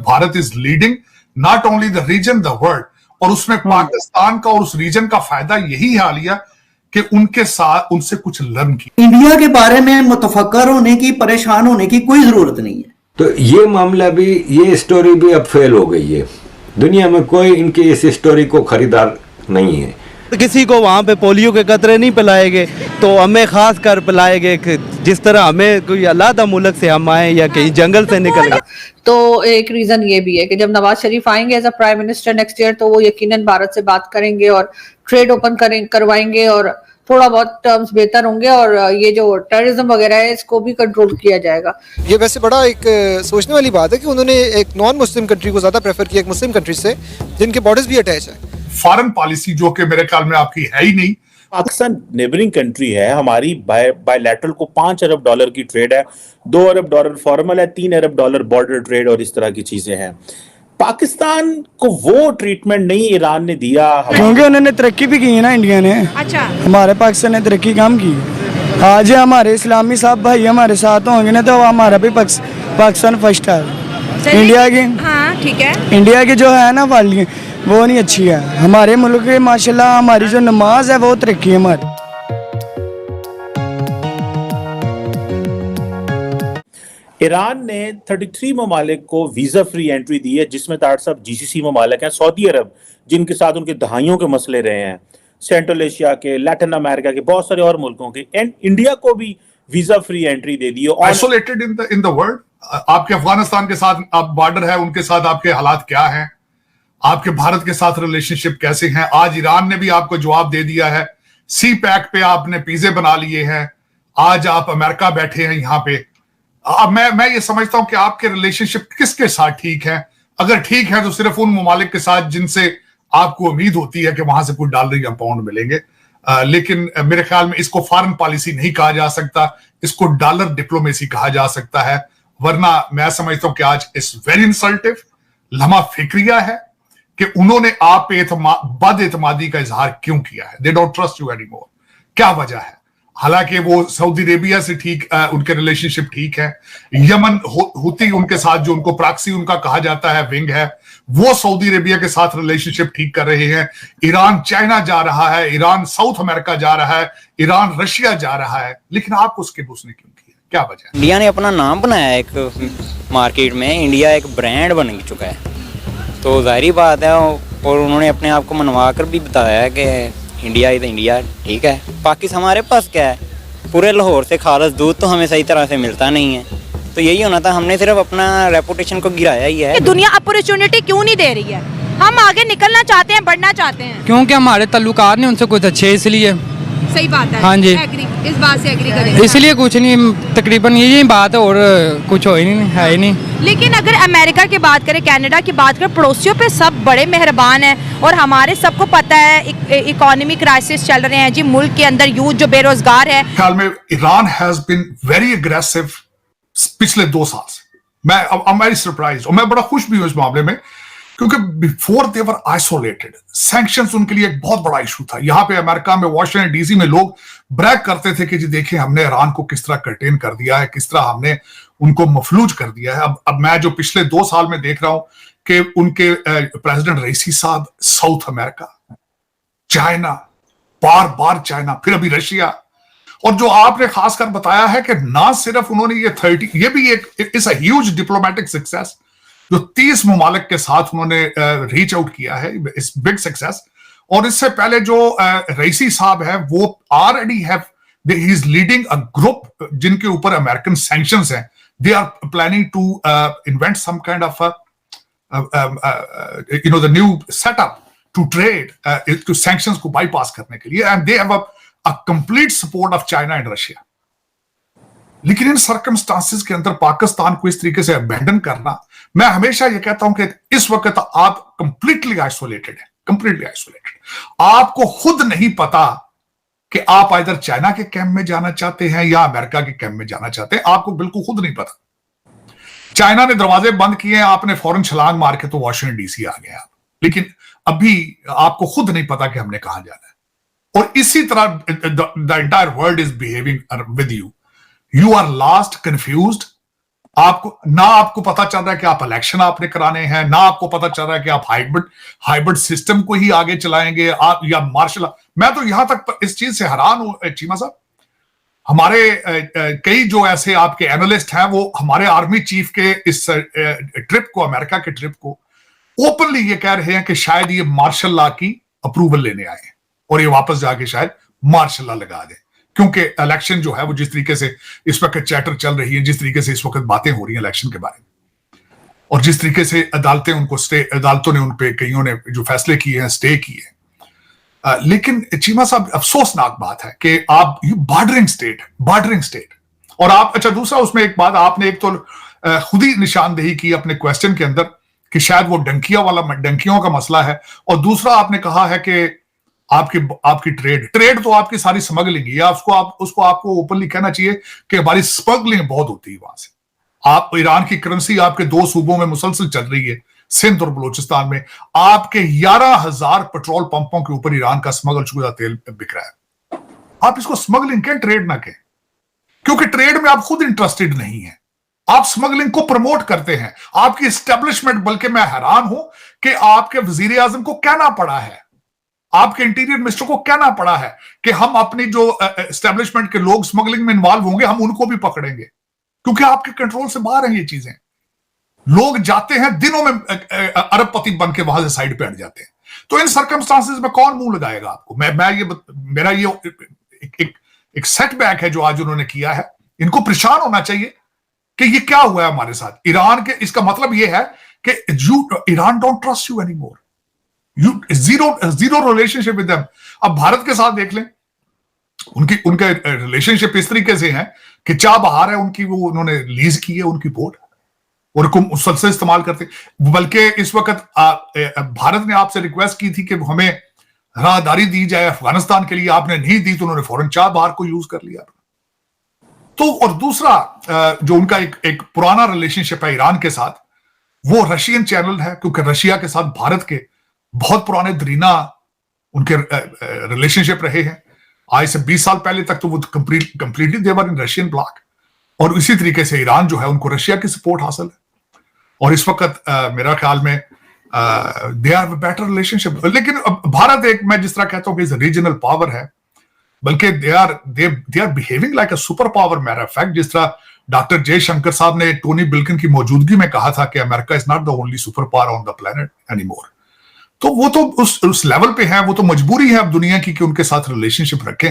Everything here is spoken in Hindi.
Bharat is leading not only the region the world, और उसमें पाकिस्तान का और उस रीजन का फायदा यही हाल लिया कि उनके साथ उनसे कुछ लर्न किया। इंडिया के बारे में मुतफक्कर होने की, परेशान होने की कोई जरूरत नहीं है। तो ये मामला भी, ये स्टोरी भी अब फेल हो गई है। दुनिया में कोई इनकी इस स्टोरी को खरीदार नहीं है। किसी को वहाँ पे पोलियो के कतरे नहीं पिलाएंगे तो हमें खास कर पिलाएंगे, जिस तरह हमें कोई अलग मुल्क से हम आए या कहीं जंगल से निकल गए। तो एक रीजन ये भी है कि जब नवाज शरीफ आएंगे as a prime minister next year, तो वो यकीनन भारत से बात करेंगे और ट्रेड ओपन करवाएंगे और थोड़ा बहुत टर्म्स बेहतर होंगे, और ये जो टेररिज्म वगैरह है इसको भी कंट्रोल किया जाएगा। ये वैसे बड़ा एक सोचने वाली बात है कि उन्होंने एक नॉन मुस्लिम कंट्री को ज्यादा प्रेफर किया एक मुस्लिम कंट्री से, जिनके बॉर्डर्स भी अटैच है। फॉरेन पॉलिसी जो कि मेरे ख्याल में आपकी है ही नहीं। पाकिस्तान नेबरिंग कंट्री है हमारी, बायलैटरल को $5 अरब की ट्रेड है, $2 अरब फॉर्मल है, $3 अरब बॉर्डर ट्रेड और इस तरह की चीजें हैं। पाकिस्तान को वो ट्रीटमेंट नहीं ईरान ने दिया, क्योंकि उन्होंने तरक्की भी की है ना इंडिया ने। अच्छा, हमारे पाकिस्तान ने तरक्की कम की। आज हमारे इस्लामी साहब भाई हमारे साथ होंगे ना तो हमारा भी पाकिस्तान फर्स्ट है। इंडिया की, हाँ ठीक है, इंडिया की जो है ना वाली वो नहीं अच्छी है। हमारे मुल्क के माशाल्लाह हमारी जो नमाज है वो तरक्की है हमारी। ईरान ने 33 ममालिक को वीजा फ्री एंट्री दी है, जिसमें तार साहब GCC ममालिक हैं, सऊदी अरब जिनके साथ उनके दहाइयों के मसले रहे हैं, सेंट्रल एशिया के, लैटिन अमेरिका के, बहुत सारे और मुल्कों के, एंड इंडिया को भी वीजा फ्री एंट्री दे दी है। Isolated in the world. आपके अफगानिस्तान के साथ आप बॉर्डर है, उनके साथ आपके हालात क्या हैं, आपके भारत के साथ रिलेशनशिप कैसे हैं। आज ईरान ने भी आपको जवाब दे दिया है, सी पैक पे आपने पिज़्ज़े बना लिए हैं, आज आप अमेरिका बैठे हैं यहाँ पे। अब मैं ये समझता हूं कि आपके रिलेशनशिप किसके साथ ठीक है। अगर ठीक है तो सिर्फ उन ममालिक के साथ जिनसे आपको उम्मीद होती है कि वहां से कोई $1 या पाउंड मिलेंगे। लेकिन मेरे ख्याल में इसको फॉरेन पॉलिसी नहीं कहा जा सकता, इसको डॉलर डिप्लोमेसी कहा जा सकता है। वरना मैं समझता हूं कि आज इट्स वेरी इंसल्टिव, लम्हा फिक्रिया है कि उन्होंने आप पे बद एतमादी का इजहार क्यों किया है। They don't trust you any more. क्या वजह है? हालांकि वो सऊदी अरेबिया से ठीक उनके रिलेशनशिप ठीक है, यमन हुती उनके साथ जो उनको प्रॉक्सी उनका कहा जाता है विंग है, वो सऊदी अरेबिया के साथ रिलेशनशिप ठीक कर रहे हैं। ईरान चाइना जा रहा है, ईरान साउथ अमेरिका जा रहा है, ईरान रशिया जा रहा है, लेकिन आप उसके उसने क्यों किया? क्या वजह? इंडिया ने अपना नाम बनाया एक मार्केट में, इंडिया एक ब्रांड बन चुका है, तो जाहिर बात है, और उन्होंने अपने आप को मनवा कर भी बताया है कि इंडिया ही तो इंडिया ठीक है। पाकिस्तान हमारे पास क्या है, पूरे लाहौर से खालस दूध तो हमें सही तरह से मिलता नहीं है, तो यही होना था। हमने सिर्फ अपना रेपुटेशन को गिराया ही है। दुनिया अपॉर्चुनिटी क्यों नहीं दे रही है? हम आगे निकलना चाहते हैं, बढ़ना चाहते हैं, क्योंकि हमारे ताल्लुकात नहीं उनसे कुछ अच्छे, इसलिए। सही बात है, हाँ जी, इस बात से एग्री करें। इसलिए कुछ नहीं, तकरीबन यही बात है और कुछ हो ही नहीं, है ही नहीं। लेकिन अगर अमेरिका की बात करें, कनाडा की बात करें, पड़ोसियों पे सब बड़े मेहरबान हैं, और हमारे सबको पता है इकोनॉमिक क्राइसिस चल रहे हैं जी, मुल्क के अंदर यूथ जो बेरोजगार है। ख्याल में Iran has been very aggressive पिछले 2 साल से। मैं वेरी सरप्राइज्ड और मैं बड़ा खुश भी हूं इस मामले में, क्योंकि before they were isolated, sanctions उनके लिए एक बहुत बड़ा इशू था। यहां पे अमेरिका में, वॉशिंगटन डीसी में लोग ब्रैग करते थे कि जी देखिए हमने ईरान को किस तरह कंटेन कर दिया है, किस तरह हमने उनको मफलूज कर दिया है। अब मैं जो पिछले 2 साल में देख रहा हूं कि उनके प्रेसिडेंट रईसी साहब साउथ अमेरिका, चाइना, बार बार चाइना, फिर अभी रशिया, और जो आपने खासकर बताया है कि ना सिर्फ उन्होंने ये भी एक it's a huge diplomatic success, जो 30 ममालिक के साथ उन्होंने रीच आउट किया है, इस बिग सक्सेस। और इससे पहले जो रईसी साहब है वो already have, he is leading a group जिनके ऊपर अमेरिकन सैंक्शंस हैं। They are planning to invent some kind of the new setup to trade, to sanctions को बाईपास करने के लिए, and they have a complete support of China and Russia. लेकिन इन सर्कमस्टांसेस के अंदर पाकिस्तान को इस तरीके से अबैंडन करना, मैं हमेशा ये कहता हूं कि इस वक्त आप कंप्लीटली आइसोलेटेड हैं, कंप्लीटली आइसोलेटेड। आपको खुद नहीं पता कि आप इधर चाइना के कैंप में जाना चाहते हैं या अमेरिका के कैंप में जाना चाहते हैं, आपको बिल्कुल खुद नहीं पता। चाइना ने दरवाजे बंद किए, आपने फौरन छलांग मार के तो वॉशिंगटन डीसी आ गए आप, लेकिन अभी आपको खुद नहीं पता कि हमने कहां जाना है। और इसी तरह the entire world is behaving with you. You are lost, confused, आपको पता चल रहा है कि आप इलेक्शन आपने कराने हैं, ना आपको पता चल रहा है कि आप हाइब्रिड सिस्टम को ही आगे चलाएंगे आप, या मार्शल। मैं तो यहां तक इस चीज से हैरान हूं चीमा साहब, हमारे कई जो ऐसे आपके एनालिस्ट हैं वो हमारे आर्मी चीफ के इस ट्रिप को, अमेरिका के ट्रिप को ओपनली ये कह रहे हैं कि शायद ये मार्शल लॉ की अप्रूवल लेने आए और ये वापस जाके शायद मार्शल लॉ लगा दें, क्योंकि इलेक्शन जो है वो जिस तरीके से इस वक्त चैटर चल रही है, जिस तरीके से इस वक्त बातें हो रही हैं इलेक्शन के बारे में, और जिस तरीके से अदालतों ने उन पे कईयों ने जो फैसले किए हैं स्टे किए। लेकिन चीमा साहब अफसोसनाक बात है कि आप बॉर्डरिंग स्टेट और आप, अच्छा दूसरा उसमें एक बात आपने एक तो खुद ही निशानदेही की अपने क्वेश्चन के अंदर कि शायद वो डंकियों का मसला है, और दूसरा आपने कहा है कि आपकी ट्रेड तो आपकी सारी स्मगलिंग है, उसको आपको ओपनली कहना चाहिए कि हमारी स्मगलिंग बहुत होती है वहां से। आप ईरान की करेंसी आपके 2 सूबों में मुसलसल चल रही है, सिंध और बलूचिस्तान में आपके 11,000 पेट्रोल पंपों के ऊपर ईरान का स्मगल शुदा तेल बिक रहा है। आप इसको स्मगलिंग कहें, ट्रेड ना कहें, क्योंकि ट्रेड में आप खुद इंटरेस्टेड नहीं है, आप स्मगलिंग को प्रमोट करते हैं। आपकी एस्टेब्लिशमेंट, बल्कि मैं हैरान हूं कि आपके वजीर आजम को कहना पड़ा है, आपके इंटीरियर मिनिस्टर को कहना पड़ा है कि हम अपनी जो एस्टेब्लिशमेंट के लोग स्मगलिंग में इन्वॉल्व होंगे हम उनको भी पकड़ेंगे, क्योंकि आपके कंट्रोल से बाहर हैं ये चीजें। लोग जाते हैं दिनों में अरबपति बन के वहां से साइड पे हट जाते हैं। तो इन सर्कमस्टांसेस में कौन मुंह लगाएगा आपको? मेरा ये एक सेटबैक है जो आज उन्होंने किया है। इनको परेशान होना चाहिए कि ये क्या हुआ है हमारे साथ ईरान के। इसका मतलब ये है कि Iran don't trust you anymore, zero relationship with them. अब भारत के साथ देख लें, उनके रिलेशनशिप इस तरीके से है कि चाह बहार है उनकी, वो उन्होंने लीज की है उनकी बोट और मुसलसल इस्तेमाल करते। बल्कि इस वक्त भारत ने आपसे रिक्वेस्ट की थी कि हमें राहदारी दी जाए अफगानिस्तान के लिए, आपने नहीं दी तो उन्होंने फौरन चाह बहार को यूज कर लिया। तो और दूसरा जो उनका एक पुराना रिलेशनशिप है ईरान के साथ, वो रशियन चैनल है, क्योंकि रशिया के साथ भारत के बहुत पुराने दरीना उनके रिलेशनशिप रहे हैं। आज से 20 साल पहले तक तो वो completely there in Russian bloc, और इसी तरीके से ईरान जो है उनको रशिया की सपोर्ट हासिल है। और इस वक्त मेरा ख्याल में दे आर बेटर रिलेशनशिप। लेकिन भारत एक, मैं जिस तरह कहता हूं कि रीजनल पावर है, बल्कि they are behaving like a super power. Matter of fact, जिस तरह डॉक्टर जयशंकर साहब ने टोनी ब्लिंकन की मौजूदगी में कहा था कि America is not the only super power on the planet anymore, तो वो तो उस लेवल पे है, वो तो मजबूरी है अब दुनिया की कि उनके साथ रिलेशनशिप रखें।